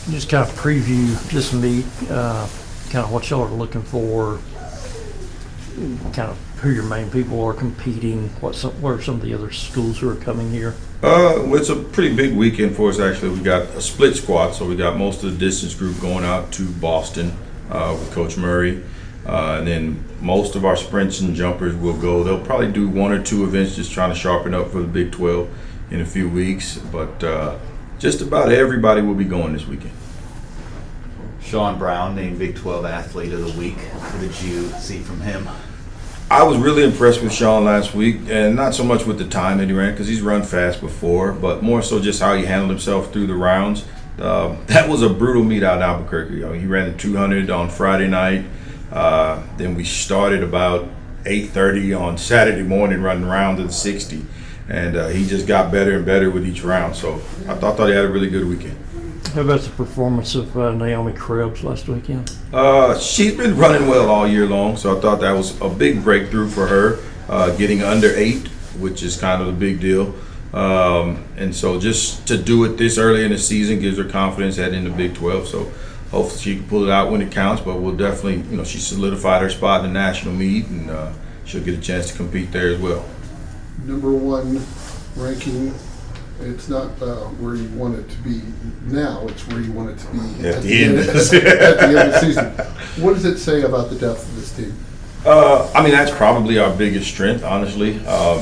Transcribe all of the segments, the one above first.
Just kind of preview this meet, kind of what y'all are looking for, kind of who your main people are competing, what are some of the other schools who are coming here? Well, it's a pretty big weekend for us, actually. We got a split squad, so we got most of the distance group going out to Boston with Coach Murray. And then most of our sprints and jumpers will go. They'll probably do one or two events just trying to sharpen up for the Big 12 in a few weeks. But just about everybody will be going this weekend. Sean Brown named Big 12 Athlete of the Week. What did you see from him? I was really impressed with Sean last week, and not so much with the time that he ran, because he's run fast before, but more so just how he handled himself through the rounds. That was a brutal meet out in Albuquerque. He ran the 200 on Friday night. Then we started about 8:30 on Saturday morning running around to the 60. And he just got better and better with each round. So I thought he had a really good weekend. How about the performance of Naomi Krebs last weekend? She's been running well all year long, so I thought that was a big breakthrough for her, getting under 8, which is kind of a big deal. And so just to do it this early in the season gives her confidence heading into Big 12. So hopefully she can pull it out when it counts, but we'll definitely, she solidified her spot in the national meet, and she'll get a chance to compete there as well. Number one ranking, it's not where you want it to be now, it's where you want it to be at the end of the season. What does it say about the depth of this team? That's probably our biggest strength, honestly,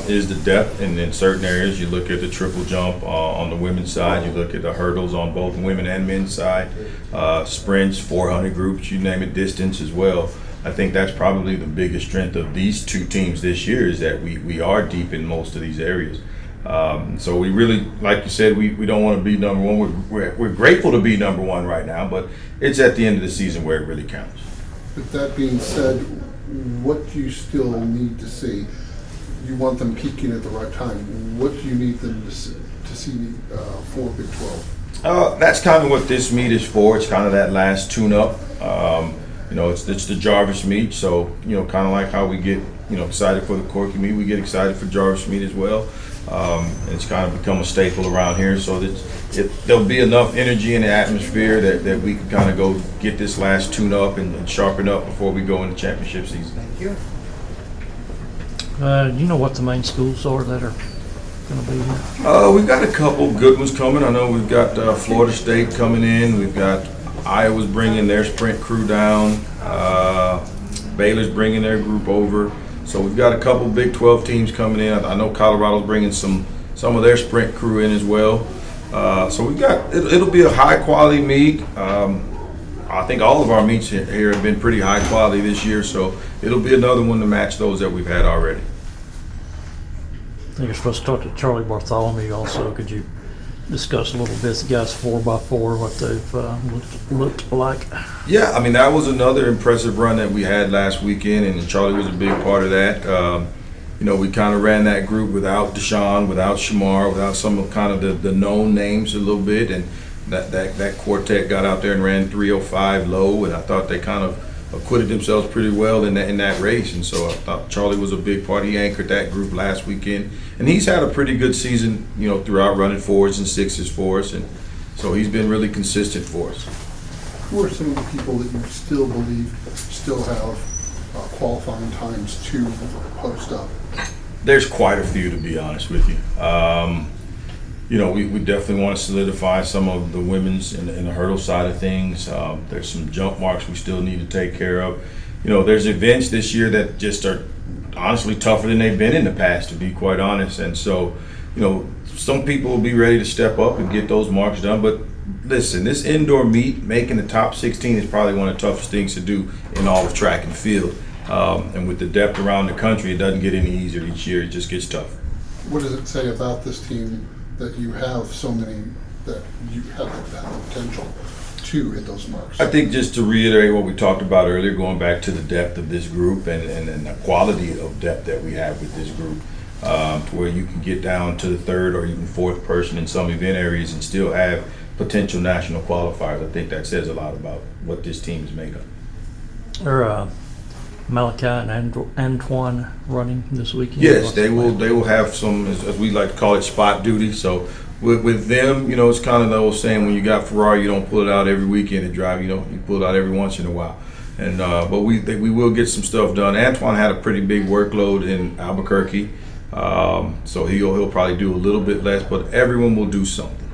is the depth. And in certain areas, you look at the triple jump on the women's side, you look at the hurdles on both women and men's side, sprints, 400 groups, you name it, distance as well. I think that's probably the biggest strength of these two teams this year, is that we are deep in most of these areas. So we really, like you said, we don't want to be number one. We're grateful to be number one right now, but it's at the end of the season where it really counts. With that being said, what do you still need to see? You want them peaking at the right time. What do you need them to see for Big 12? That's kind of what this meet is for. It's kind of that last tune-up. It's the Jarvis meet, so kind of like how we get excited for the Corky meet, we get excited for Jarvis meet as well. It's kind of become a staple around here, so that there'll be enough energy in the atmosphere that we can kind of go get this last tune-up and sharpen up before we go into championship season. Thank you. Do you know what the main schools are that are going to be here? We've got a couple good ones coming. I know we've got Florida State coming in. We've got Iowa's bringing their sprint crew down. Baylor's bringing their group over. So we've got a couple Big 12 teams coming in. I know Colorado's bringing some of their sprint crew in as well. So we've got it'll be a high quality meet. I think all of our meets here have been pretty high quality this year. So it'll be another one to match those that we've had already. I think you're supposed to talk to Charlie Bartholomew also. Could you discuss a little bit the guys 4x4, what they've looked like? Yeah, that was another impressive run that we had last weekend, and Charlie was a big part of that. We kind of ran that group without Deshaun, without Shamar, without some of kind of the known names a little bit, and that quartet got out there and ran 3:05 low, and I thought they kind of acquitted themselves pretty well in that race, and so I thought Charlie was a big part. He anchored that group last weekend, and he's had a pretty good season, throughout running 4s and 6s for us, and so he's been really consistent for us. Who are some of the people that you still believe still have qualifying times to post up? There's quite a few, to be honest with you. We definitely want to solidify some of the women's in the hurdle side of things. There's some jump marks we still need to take care of. There's events this year that just are honestly tougher than they've been in the past, to be quite honest. And so, some people will be ready to step up and get those marks done. But listen, this indoor meet, making the top 16 is probably one of the toughest things to do in all of track and field. And with the depth around the country, it doesn't get any easier each year. It just gets tougher. What does it say about this team that you have so many that you have that potential to hit those marks? I think just to reiterate what we talked about earlier, going back to the depth of this group and the quality of depth that we have with this group, to where you can get down to the third or even fourth person in some event areas and still have potential national qualifiers. I think that says a lot about what this team is made of. Are Malachi and Antoine running this weekend? Yes, they will have some, as we like to call it, spot duty. So with them, you know, it's kind of the old saying, when you got Ferrari, you don't pull it out every weekend and drive. You pull it out every once in a while. And but we think we will get some stuff done. Antoine had a pretty big workload in Albuquerque, so he'll probably do a little bit less, but everyone will do something.